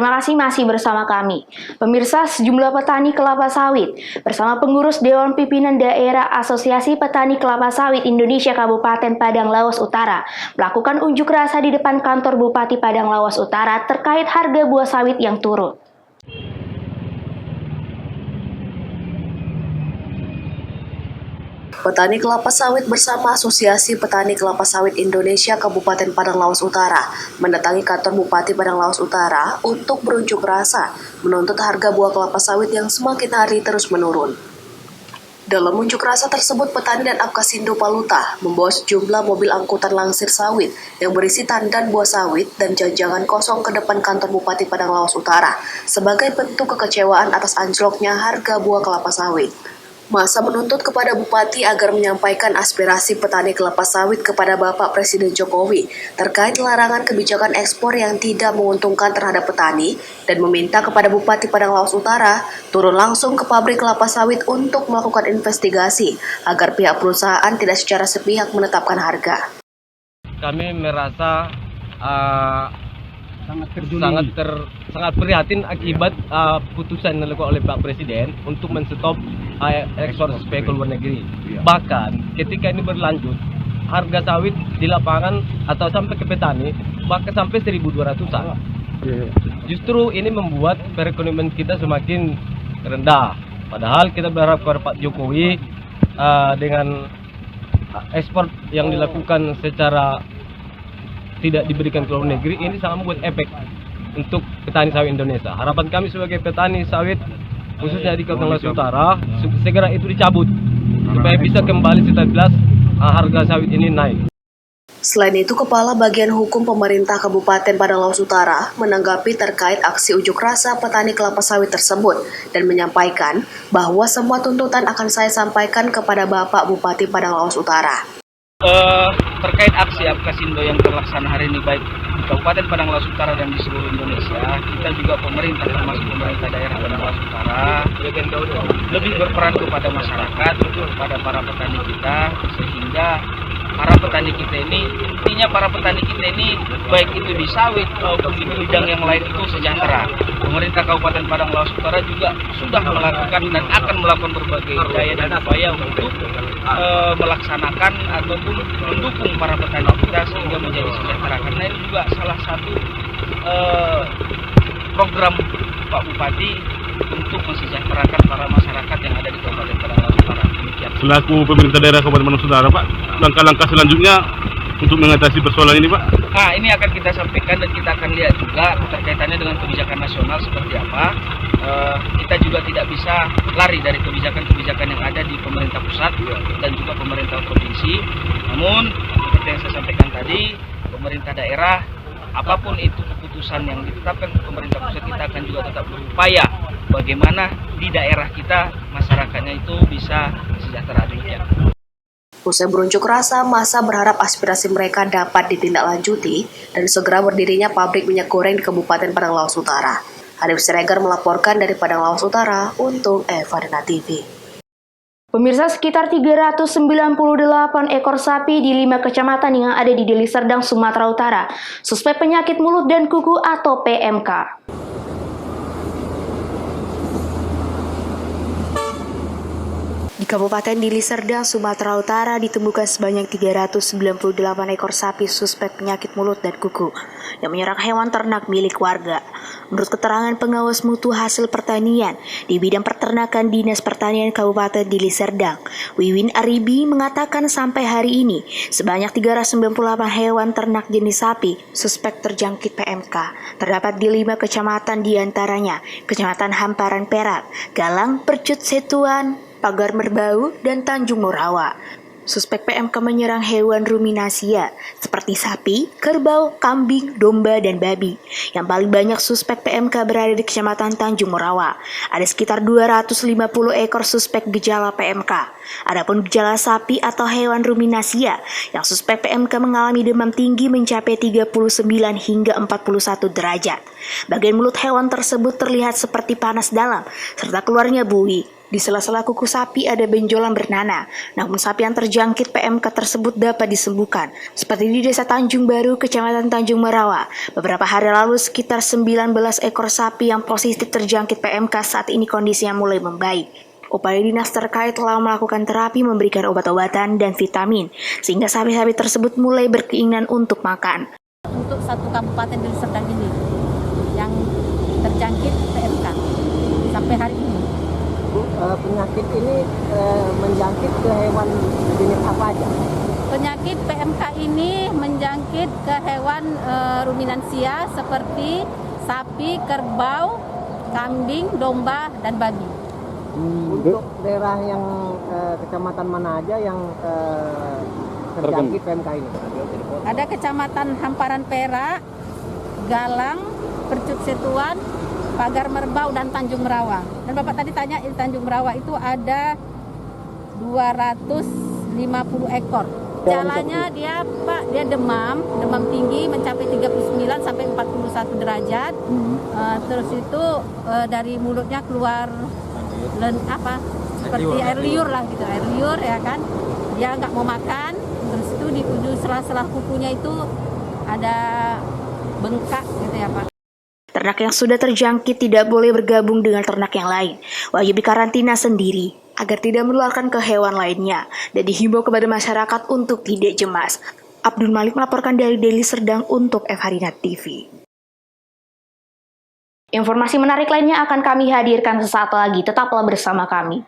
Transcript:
Terima kasih masih bersama kami. Pemirsa, sejumlah petani kelapa sawit bersama pengurus Dewan Pimpinan Daerah Asosiasi Petani Kelapa Sawit Indonesia Kabupaten Padang Lawas Utara melakukan unjuk rasa di depan kantor Bupati Padang Lawas Utara terkait harga buah sawit yang turun. Petani kelapa sawit bersama Asosiasi Petani Kelapa Sawit Indonesia Kabupaten Padang Lawas Utara mendatangi kantor Bupati Padang Lawas Utara untuk berunjuk rasa menuntut harga buah kelapa sawit yang semakin hari terus menurun. Dalam unjuk rasa tersebut, petani dan Apkasindo Paluta membawa sejumlah mobil angkutan langsir sawit yang berisi tandan buah sawit dan janjangan kosong ke depan kantor Bupati Padang Lawas Utara sebagai bentuk kekecewaan atas anjloknya harga buah kelapa sawit. Masa menuntut kepada Bupati agar menyampaikan aspirasi petani kelapa sawit kepada Bapak Presiden Jokowi terkait larangan kebijakan ekspor yang tidak menguntungkan terhadap petani dan meminta kepada Bupati Padang Lawas Utara turun langsung ke pabrik kelapa sawit untuk melakukan investigasi agar pihak perusahaan tidak secara sepihak menetapkan harga. Kami merasa sangat prihatin akibat putusan yang dilakukan oleh Pak Presiden untuk menstop ekspor sampai ke luar negeri. Bahkan ketika ini berlanjut, harga sawit di lapangan atau sampai ke petani bahkan sampai 1.200-an. Justru ini membuat perekonomian kita semakin rendah. Padahal kita berharap kepada Pak Jokowi dengan ekspor yang dilakukan secara tidak diberikan ke luar negeri, ini sangat membuat efek untuk petani sawit Indonesia. Harapan kami sebagai petani sawit, khususnya di Padang Lawas Utara, segera itu dicabut supaya bisa kembali setelah harga sawit ini naik. Selain itu, Kepala Bagian Hukum Pemerintah Kabupaten Padang Lawas Utara menanggapi terkait aksi unjuk rasa petani kelapa sawit tersebut dan menyampaikan bahwa semua tuntutan akan saya sampaikan kepada Bapak Bupati Padang Lawas Utara. Terkait aksi Apkasindo yang terlaksana hari ini baik di Kabupaten Padang Lawas Utara dan di seluruh Indonesia, kita juga pemerintah termasuk pemerintah daerah Padang Lawas Utara lebih berperan kepada masyarakat, kepada para petani kita, sehingga para petani kita ini, intinya para petani kita ini baik itu di sawit maupun di bidang yang lain itu sejahtera. Pemerintah Kabupaten Padang Lawas Utara juga sudah melakukan dan akan melakukan berbagai daya dan upaya untuk melaksanakan ataupun mendukung para petani kita sehingga menjadi sejahtera. Karena ini juga salah satu program Pak Bupati untuk mensejahterakan para masyarakat yang ada di Kabupaten Padang Lawas Utara. Selaku pemerintah daerah Kabupaten Padang Lawas Utara, Pak, langkah-langkah selanjutnya untuk mengatasi persoalan ini, Pak? Ini akan kita sampaikan dan kita akan lihat juga keterkaitannya dengan kebijakan nasional seperti apa. Kita juga tidak bisa lari dari kebijakan-kebijakan yang ada di pemerintah pusat dan juga pemerintah provinsi. Namun, seperti yang saya sampaikan tadi, pemerintah daerah, apapun itu keputusan yang ditetapkan pemerintah pusat, kita akan juga tetap berupaya bagaimana di daerah kita masyarakatnya itu bisa sejahtera. Demikian. Usai berunjuk rasa, massa berharap aspirasi mereka dapat ditindaklanjuti dan segera berdirinya pabrik minyak goreng di Kabupaten Padang Lawas Utara. Hanif Siregar melaporkan dari Padang Lawas Utara untuk Evadena TV. Pemirsa, sekitar 398 ekor sapi di 5 kecamatan yang ada di Deli Serdang, Sumatera Utara, suspek penyakit mulut dan kuku atau PMK. Di Kabupaten Deli Serdang, Sumatera Utara ditemukan sebanyak 398 ekor sapi suspek penyakit mulut dan kuku yang menyerang hewan ternak milik warga. Menurut keterangan pengawas mutu hasil pertanian di bidang peternakan Dinas Pertanian Kabupaten Deli Serdang, Wiwin Aribi mengatakan sampai hari ini sebanyak 398 hewan ternak jenis sapi suspek terjangkit PMK. Terdapat di 5 kecamatan diantaranya Kecamatan Hamparan Perak, Galang, Percut Setuan, Pagar Merbau, dan Tanjung Morawa. Suspek PMK menyerang hewan ruminasia seperti sapi, kerbau, kambing, domba, dan babi. Yang paling banyak suspek PMK berada di Kecamatan Tanjung Morawa. Ada sekitar 250 ekor suspek gejala PMK. Adapun gejala sapi atau hewan ruminasia yang suspek PMK mengalami demam tinggi mencapai 39 hingga 41 derajat. Bagian mulut hewan tersebut terlihat seperti panas dalam serta keluarnya buih. Di sela-sela kuku sapi ada benjolan bernanah, namun sapi yang terjangkit PMK tersebut dapat disembuhkan. Seperti di Desa Tanjung Baru, Kecamatan Tanjung Merawa. Beberapa hari lalu sekitar 19 ekor sapi yang positif terjangkit PMK saat ini kondisinya mulai membaik. Upaya dinas terkait telah melakukan terapi memberikan obat-obatan dan vitamin, sehingga sapi-sapi tersebut mulai berkeinginan untuk makan. Untuk satu kabupaten Deli Serdang ini yang terjangkit PMK sampai hari ini. Penyakit ini menjangkit ke hewan jenis apa aja? Penyakit PMK ini menjangkit ke hewan ruminansia seperti sapi, kerbau, kambing, domba, dan babi. Untuk daerah yang kecamatan mana aja yang terjangkit PMK ini? Ada Kecamatan Hamparan Perak, Galang, Percut Setuan, Pagar Merbau, dan Tanjung Merawa. Dan Bapak tadi tanya di Tanjung Merawa itu ada 250 ekor. Jalannya dia demam tinggi mencapai 39 sampai 41 derajat. Terus itu dari mulutnya keluar seperti air liur lah gitu, air liur ya kan. Dia nggak mau makan. Terus itu di ujung sela-sela kukunya itu ada bengkak gitu ya Pak. Ternak yang sudah terjangkit tidak boleh bergabung dengan ternak yang lain. Wajib dikarantina sendiri agar tidak menularkan ke hewan lainnya dan dihimbau kepada masyarakat untuk tidak cemas. Abdul Malik melaporkan dari Deli Serdang untuk FHariNet TV. Informasi menarik lainnya akan kami hadirkan sesaat lagi. Tetaplah bersama kami.